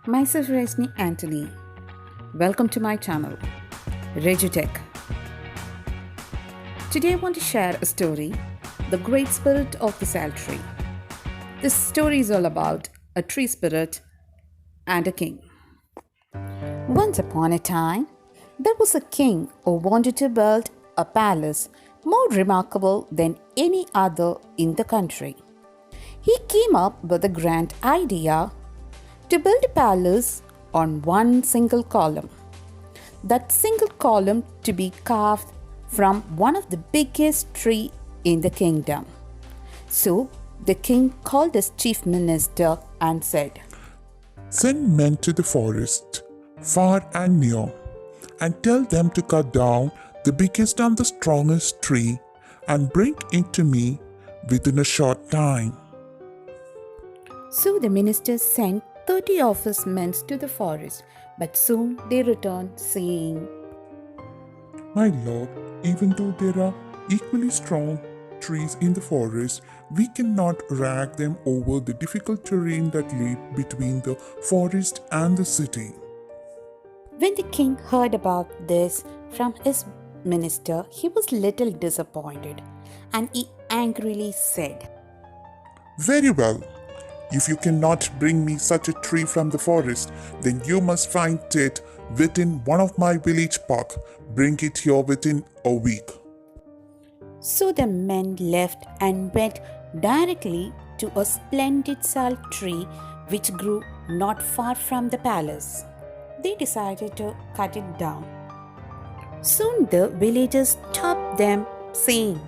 Myself Resni Anthony. Welcome to my channel, Regitech. Today I want to share a story, The Great Spirit of the Sal Tree. This story is all about a tree spirit and a king. Once upon a time, there was a king who wanted to build a palace more remarkable than any other in the country. He came up with a grand idea to build a palace on one single column. That single column to be carved from one of the biggest tree in the kingdom. So the king called his chief minister and said, "Send men to the forest, far and near, and tell them to cut down the biggest and the strongest tree and bring it to me within a short time." So the minister sent 30 of his men to the forest, but soon they returned saying, "My lord, even though there are equally strong trees in the forest, we cannot drag them over the difficult terrain that lay between the forest and the city." When the king heard about this from his minister, he was little disappointed and he angrily said, "Very well. If you cannot bring me such a tree from the forest, then you must find it within one of my village park. Bring it here within a week." So the men left and went directly to a splendid sal tree which grew not far from the palace. They decided to cut it down. Soon the villagers stopped them, saying,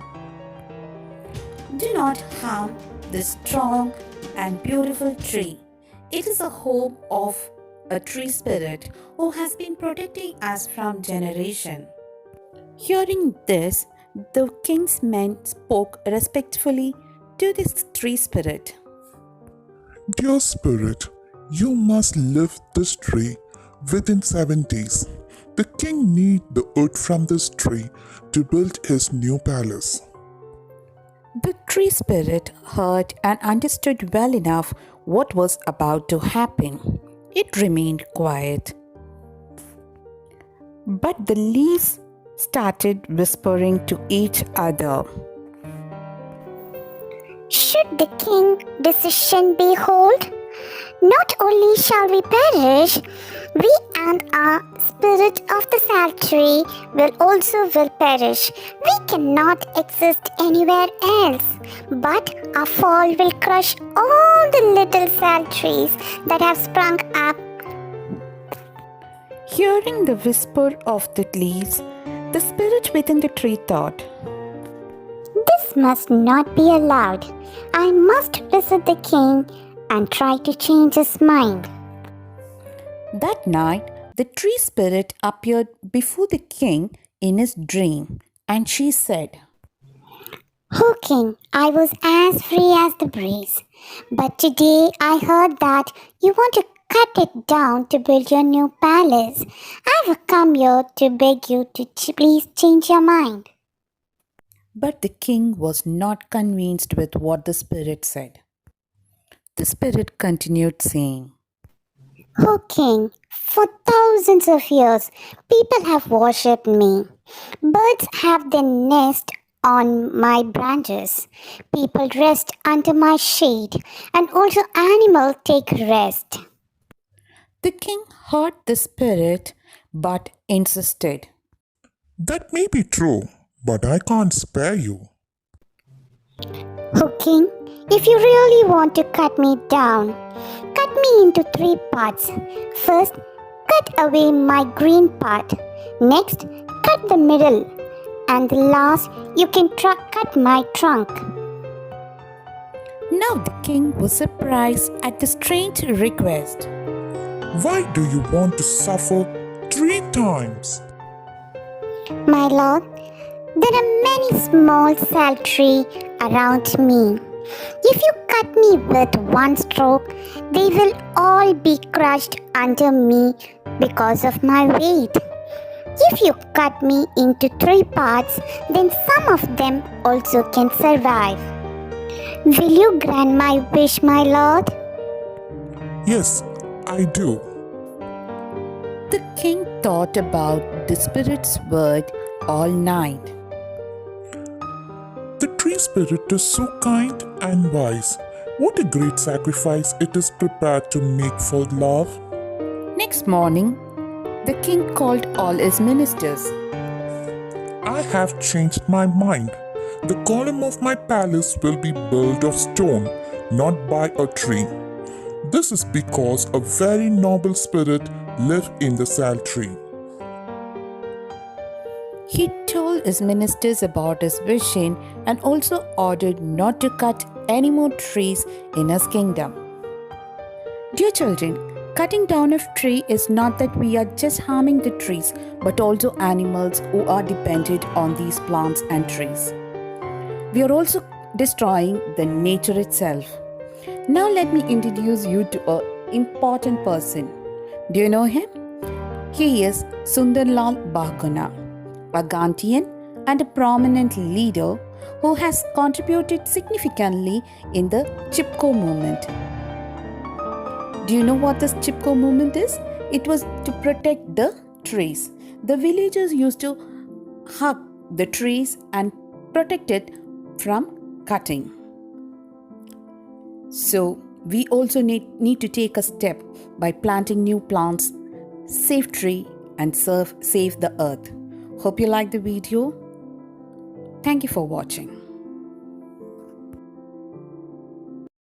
"Do not harm this strong and beautiful tree. It is a home of a tree spirit who has been protecting us from generation." Hearing this, the king's men spoke respectfully to this tree spirit. "Dear spirit, you must lift this tree within 7 days. The king needs the wood from this tree to build his new palace." The tree spirit heard and understood well enough what was about to happen. It remained quiet. But the leaves started whispering to each other. "Should the king's decision be held, not only shall we perish, we and our spirit of the sal tree will perish. We cannot exist anywhere else, but our fall will crush all the little sal trees that have sprung up." Hearing the whisper of the leaves, the spirit within the tree thought, "This must not be allowed. I must visit the king and try to change his mind." That night, the tree spirit appeared before the king in his dream, and she said, "Oh king, I was as free as the breeze, but today I heard that you want to cut it down to build your new palace. I have come here to beg you to please change your mind." But the king was not convinced with what the spirit said. The spirit continued saying, "Oh king, for thousands of years, people have worshipped me. Birds have their nest on my branches. People rest under my shade, and also animals take rest." The king heard the spirit but insisted, "That may be true, but I can't spare you." "Oh king, if you really want to cut me down, cut me into 3 parts. First, cut away my green part. Next, cut the middle. And the last, you can cut my trunk." Now the king was surprised at the strange request. "Why do you want to suffer 3 times?" "My lord, there are many small sal trees around me. If you cut me with one stroke, they will all be crushed under me because of my weight. If you cut me into 3 parts, then some of them also can survive. Will you grant my wish, my lord?" "Yes, I do. The king thought about the spirit's word all night. The tree spirit is so kind and wise. What a great sacrifice it is prepared to make for love. Next morning, the king called all his ministers. I have changed my mind. The column of my palace will be built of stone, not by a tree. This is because a very noble spirit lives in the Sal Tree. He told his ministers about his vision and also ordered not to cut any more trees in his kingdom. Dear children, cutting down a tree is not that we are just harming the trees, but also animals who are dependent on these plants and trees. We are also destroying the nature itself. Now let me introduce you to an important person. Do you know him? He is Sundarlal Bahuguna, a Gandhian and a prominent leader who has contributed significantly in the Chipko movement. Do you know what this Chipko movement is? It was to protect the trees. The villagers used to hug the trees and protect it from cutting. So, we also need to take a step by planting new plants, save tree and save the earth. Hope you like the video. Thank you for watching.